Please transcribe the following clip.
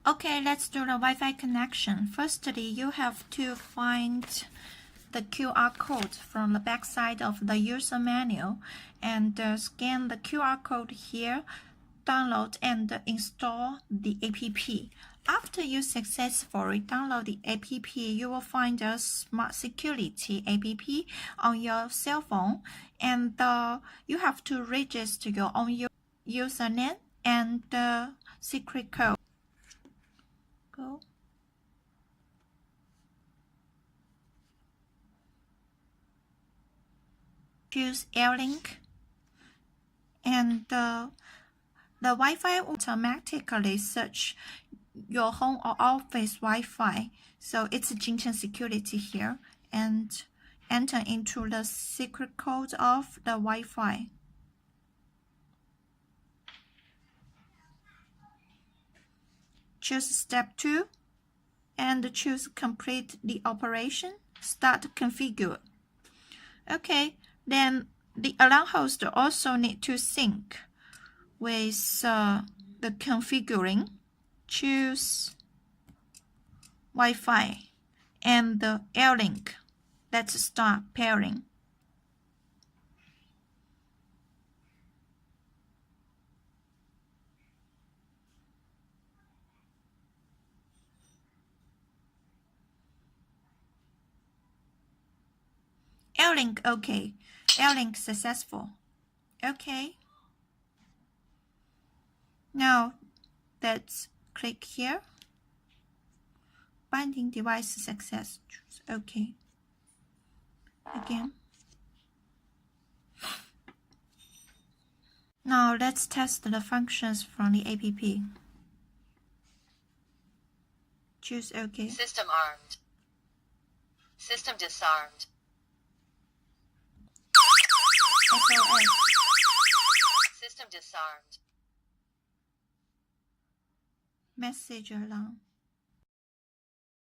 Okay, let's do the Wi-Fi connection. Firstly, you have to find the QR code from the back side of the user manual and scan the QR code here, download and install the app. After you successfully download the app, you will find a Smart Security app on your cell phone, and you have to register your own username and secret code. Go. Choose Airlink, and the Wi-Fi will automatically search your home or office Wi-Fi. So it's JCHENG Security here, and enter into the secret code of the Wi-Fi. Choose step 2 and choose complete the operation. Start configure. Okay, then the alarm host also need to sync with the configuring. Choose Wi-Fi and the Airlink. Let's start pairing. Airlink, okay. Airlink successful. Okay. Now let's click here. Binding device success. Choose OK. Again. Now let's test the functions from the app. Choose OK. System armed. System disarmed. SOS. System disarmed. Message alarm.